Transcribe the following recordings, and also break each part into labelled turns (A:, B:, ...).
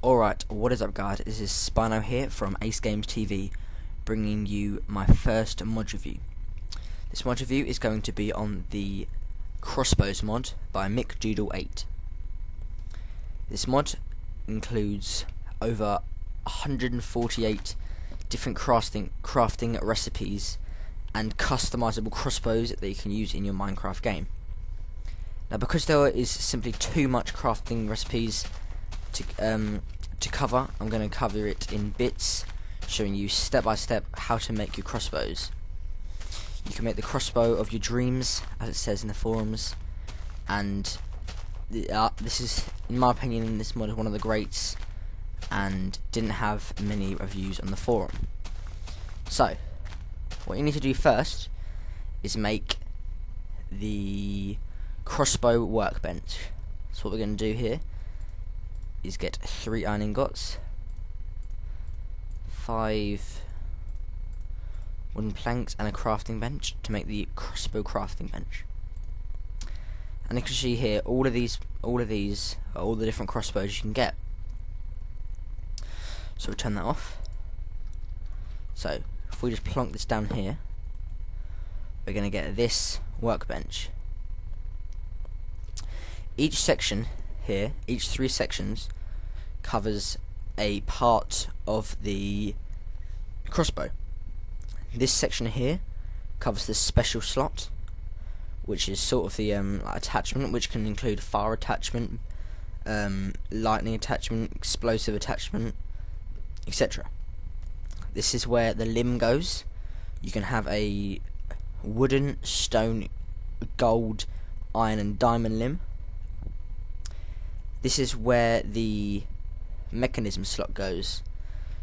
A: Alright, what is up guys, this is Spino here from AceGamesTV, bringing you my first mod review. This mod review is going to be on the Crossbow mod by McDoodle8. This mod includes over 148 different crafting recipes and customizable crossbows that you can use in your Minecraft game. Now, because there is simply too much crafting recipes to cover, I'm going to cover it in bits, showing you step by step how to make your crossbows. You can make the crossbow of your dreams, as it says in the forums, and this is, in my opinion, this mod is one of the greats and didn't have many reviews on the forum. So, what you need to do first is make the crossbow workbench. So what we're going to do here is get 3 iron ingots, 5 wooden planks and a crafting bench to make the crossbow crafting bench. And you can see here all of these are all the different crossbows you can get. So we'll turn that off. So if we just plonk this down here, we're going to get this workbench. Each section here, each 3 sections, covers a part of the crossbow. This section here covers the special slot, which is sort of the attachment, which can include fire attachment, lightning attachment, explosive attachment, etc. This is where the limb goes. You can have a wooden, stone, gold, iron and diamond limb. This is where the mechanism slot goes.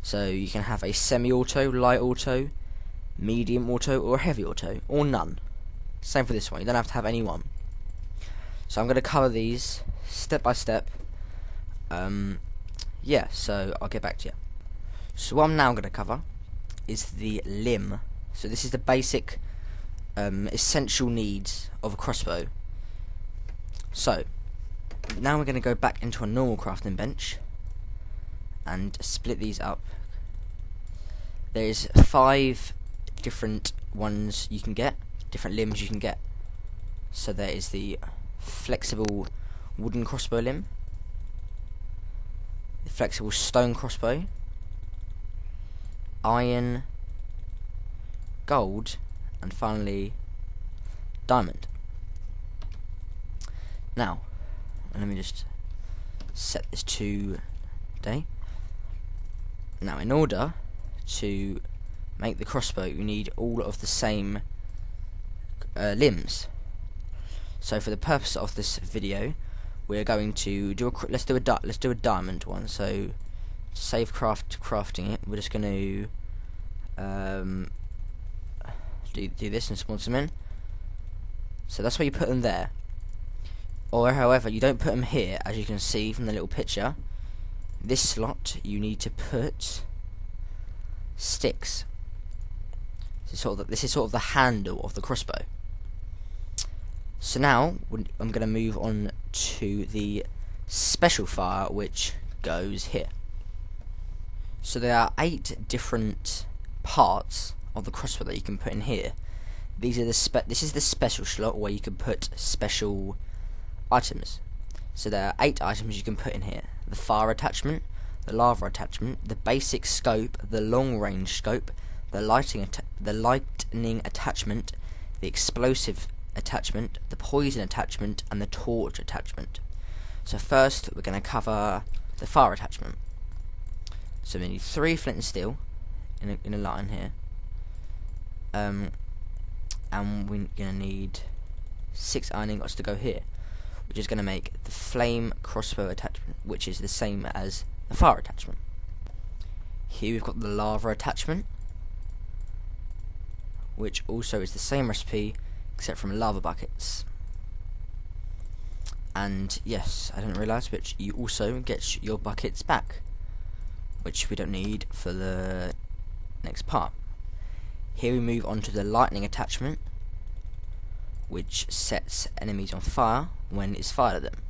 A: So you can have a semi-auto, light auto, medium auto, or heavy auto, or none. Same for this one, you don't have to have any one. So I'm going to cover these step by step. Yeah, so I'll get back to you. So what I'm now going to cover is the limb. So this is the basic essential needs of a crossbow. So now we're going to go back into a normal crafting bench and split these up. There's 5 different ones you can get, different limbs you can get. So there is the flexible wooden crossbow limb, the flexible stone crossbow, iron, gold, and finally diamond. Now let me just set this to day. Now, in order to make the crossbow, you need all of the same limbs. So, for the purpose of this video, we're going to do let's do a diamond one. So, save crafting it. We're just going to do this and spawn some in. So that's where you put them there. Or however, you don't put them here, as you can see from the little picture. This slot you need to put sticks. This is sort of the handle of the crossbow. So now I'm going to move on to the special fire, which goes here. So there are 8 different parts of the crossbow that you can put in here. These are this is the special slot where you can put special items. So there are 8 items you can put in here: the fire attachment, the lava attachment, the basic scope, the long range scope, the lightning attachment, the explosive attachment, the poison attachment, and the torch attachment. So first we're going to cover the fire attachment. So we need 3 flint and steel in a line here, and we're going to need 6 iron ingots to go here, which is going to make the flame crossbow attachment, which is the same as the fire attachment. Here we've got the lava attachment, which also is the same recipe except from lava buckets. And yes, I didn't realise, but you also get your buckets back, which we don't need for the next part. Here we move on to the lightning attachment, which sets enemies on fire when it's fired at them.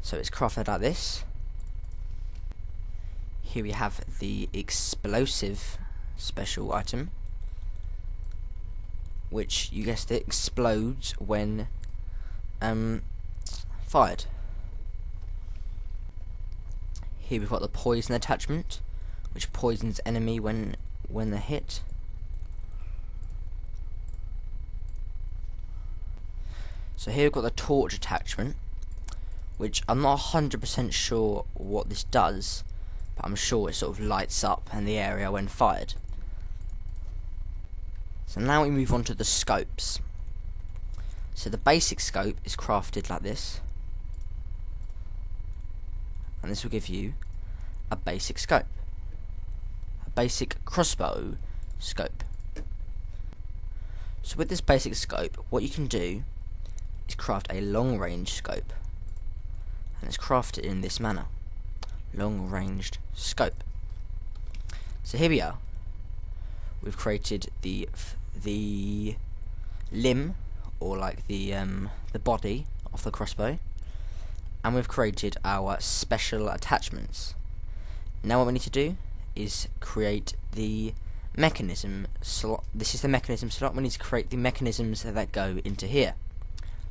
A: So it's crafted like this. here we have the explosive special item, which, you guessed it, explodes when fired. Here we've got the poison attachment, which poisons enemy when they're hit. So here we've got the torch attachment, which I'm not 100% sure what this does, but I'm sure it sort of lights up in the area when fired. So now we move on to the scopes. So the basic scope is crafted like this, and this will give you a basic scope, a basic crossbow scope. So with this basic scope, what you can do is craft a long range scope, and it's crafted in this manner: long ranged scope. So here we are. We've created the limb, or like the body of the crossbow, and we've created our special attachments. Now what we need to do is create the mechanism slot. This is the mechanism slot. We need to create the mechanisms that go into here.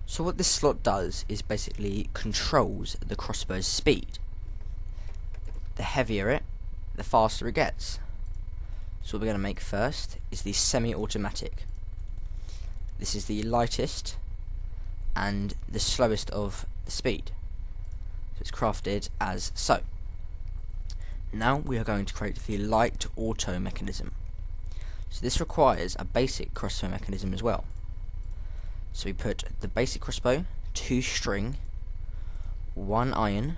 A: So what this slot does is basically controls the crossbow's speed. The heavier it, the faster it gets. So what we're going to make first is the semi-automatic. This is the lightest and the slowest of the speed. So it's crafted as so. Now we are going to create the light auto mechanism. So this requires a basic crossbow mechanism as well. So we put the basic crossbow, 2 string, 1 iron,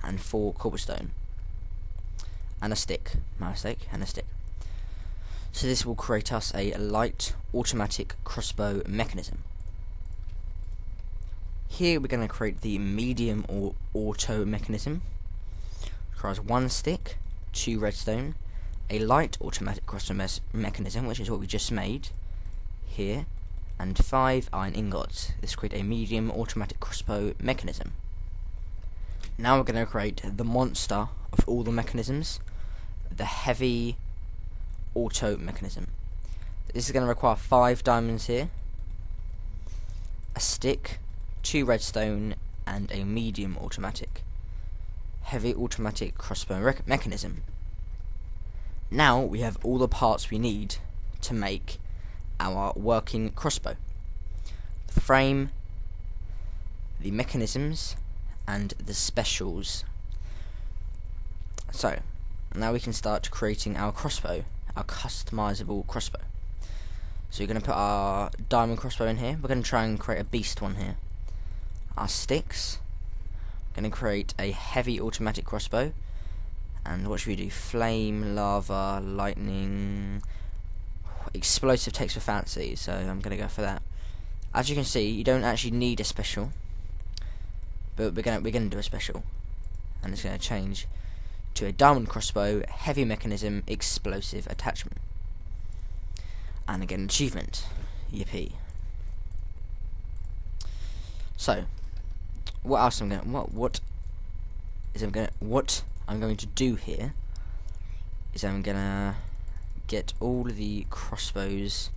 A: and 4 cobblestone, and a stick. My mistake, and a stick. So this will create us a light automatic crossbow mechanism. Here we're going to create the medium or auto mechanism. It requires 1 stick, 2 redstone, a light automatic crossbow mechanism, which is what we just made here, and 5 iron ingots. This creates a medium automatic crossbow mechanism. Now we're going to create the monster of all the mechanisms, the heavy auto mechanism. This is going to require 5 diamonds here, a stick, 2 redstone, and a medium automatic heavy automatic crossbow mechanism. Now we have all the parts we need to make our working crossbow: the frame, the mechanisms, and the specials. So now we can start creating our crossbow, our customizable crossbow. So we're going to put our diamond crossbow in here. We're going to try and create a beast one here. Our sticks. We're going to create a heavy automatic crossbow. And what should we do? Flame, lava, lightning. Explosive takes for fancy, so I'm going to go for that. As you can see, you don't actually need a special, but we're going to do a special, and it's going to change to a diamond crossbow, heavy mechanism, explosive attachment, and again achievement. Yippee! So, what else I'm going? What I'm going to do here is I'm going to get all of the crossbows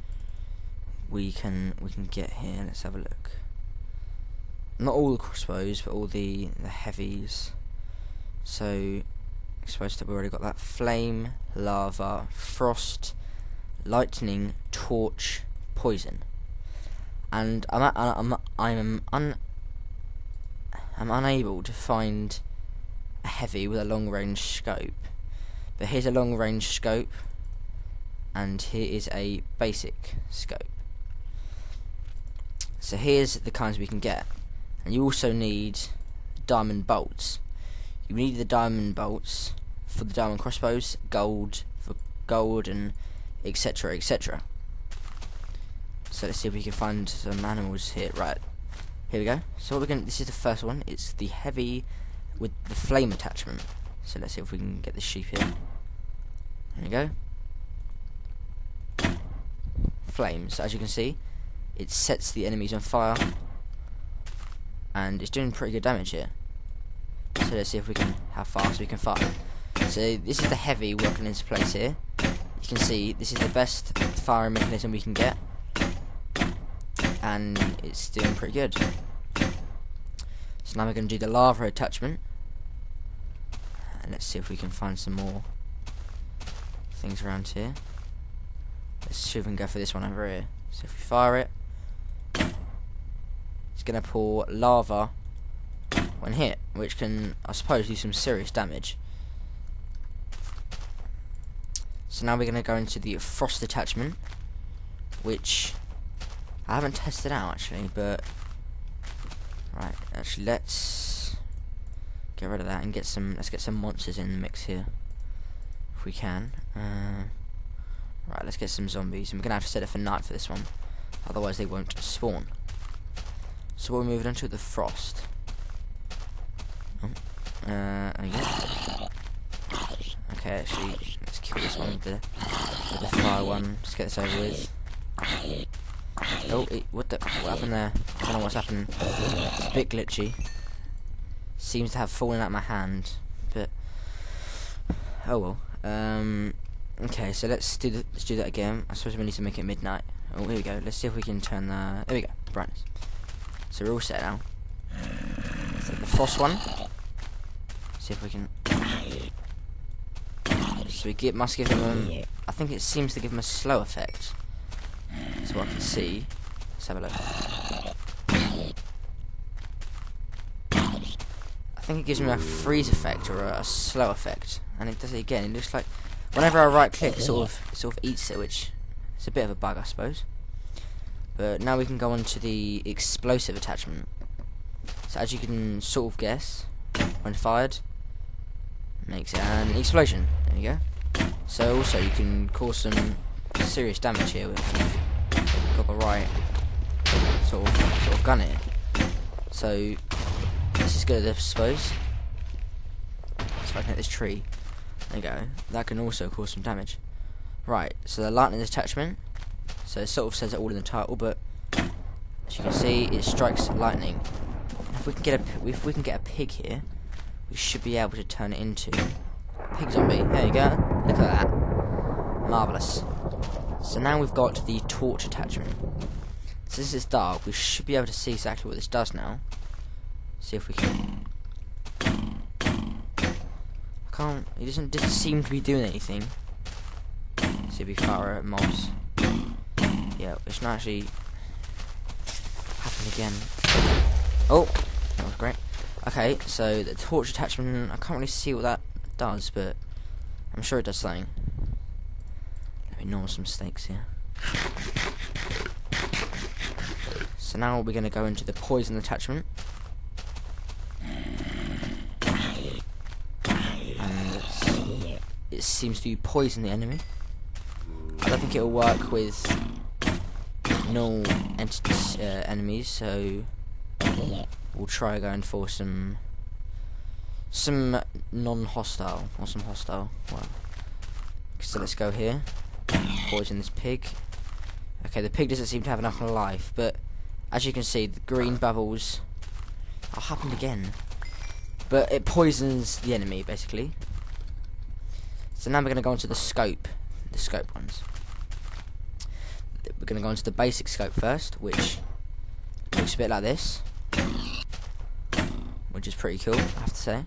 A: we can get here. Let's have a look. Not all the crossbows, but all the heavies. So explosive, we already got that. Flame, lava, frost, lightning, torch, poison. And I'm unable to find a heavy with a long range scope. But here's a long range scope, and here is a basic scope. So here's the kinds we can get. And you also need diamond bolts. You need the diamond bolts for the diamond crossbows, gold for gold, and etc, etc. So let's see if we can find some animals here. Right, here we go. So what we're this is the first one. It's the heavy with the flame attachment. So let's see if we can get the sheep here. There we go. Flames. So as you can see, it sets the enemies on fire, and it's doing pretty good damage here. So let's see if we can, how fast we can fire. So this is the heavy working into place here. You can see this is the best firing mechanism we can get, and it's doing pretty good. So now we're going to do the lava attachment, and let's see if we can find some more things around here. Let's see if we can go for this one over here. So if we fire it, it's going to pour lava when hit, which can, I suppose, do some serious damage. So now we're going to go into the frost attachment, which I haven't tested out actually, but right, actually let's get rid of that and get some. Let's get some monsters in the mix here, if we can. Right, let's get some zombies, and we're gonna have to set it for night for this one, otherwise they won't spawn. So we're moving into the frost. Okay, actually, let's kill this one with the fire one. Let's get this over with. Oh, what happened there? I don't know what's happened. It's a bit glitchy. Seems to have fallen out of my hand, but oh well. Okay, so let's do that again. I suppose we need to make it midnight. Oh, here we go. Let's see if we can turn the. There we go. Brightness. So we're all set now. So the frost one. See if we can. So we must give them. I think it seems to give them a slow effect. That's what I can see. Let's have a look. I think it gives me a freeze effect or a slow effect, and it does it again. It looks like whenever I right click, it sort of eats it, which is a bit of a bug, I suppose. But now we can go on to the explosive attachment. So as you can sort of guess, when fired, makes an explosion. There you go. So also you can cause some serious damage here if you've got the right sort of gun here. So this is good, I suppose. So if I can hit this tree, there you go. That can also cause some damage. Right, so the lightning attachment. So it sort of says it all in the title, but as you can see, it strikes lightning. If we can get a pig here, we should be able to turn it into a pig zombie. There you go. Look at that. Marvelous. So now we've got the torch attachment. So this is dark. We should be able to see exactly what this does now. See if we can. I can't. It doesn't seem to be doing anything. See if we fire at mobs. Yeah, it's not actually happened again. Oh, that was great. Okay, so the torch attachment. I can't really see what that does, but I'm sure it does something. Let me ignore some mistakes here. So now we're going to go into the poison attachment. And it seems to poison the enemy. I don't think it will work with null enemies, so we'll try going for some non-hostile or some hostile. Well, so let's go here. Poison this pig. Okay, the pig doesn't seem to have enough life, but as you can see, the green bubbles. Oh, happened again. But it poisons the enemy basically. So now we're going to go into the scope ones. We're going to go into the basic scope first, which looks a bit like this, which is pretty cool, I have to say.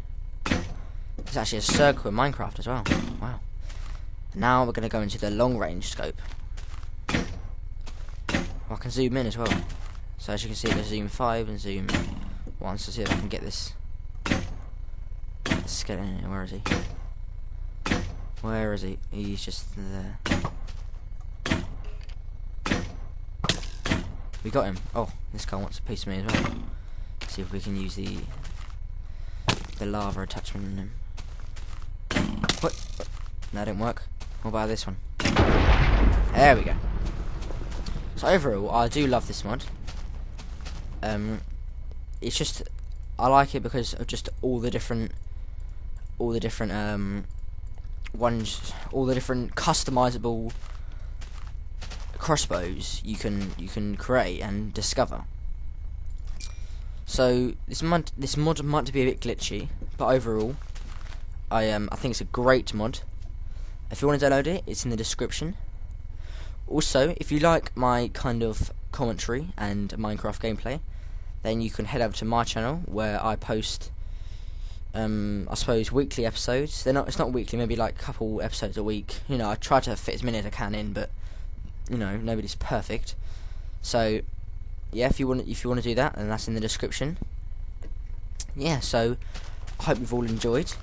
A: It's actually a circle in Minecraft as well. Wow. Now we're going to go into the long range scope. I can zoom in as well. So as you can see, there's zoom 5 and zoom 1. So see if I can get this skeleton in here. Where is he? Where is he? He's just there. We got him. Oh, this guy wants a piece of me as well. Let's see if we can use the lava attachment on him. What? No, that didn't work. What about this one? There we go. So overall, I do love this mod. It's just I like it because of just all the different ones, all the different customizable crossbows you can create and discover. So this mod might be a bit glitchy, but overall I think it's a great mod. If you want to download it, it's in the description. Also, if you like my kind of commentary and Minecraft gameplay, then you can head over to my channel where I post, I suppose, weekly episodes. It's not weekly, maybe like a couple episodes a week. You know, I try to fit as many as I can in, but you know, nobody's perfect. So yeah, if you want to do that, then that's in the description. Yeah, so I hope you've all enjoyed,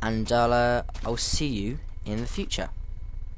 A: and I'll see you in the future.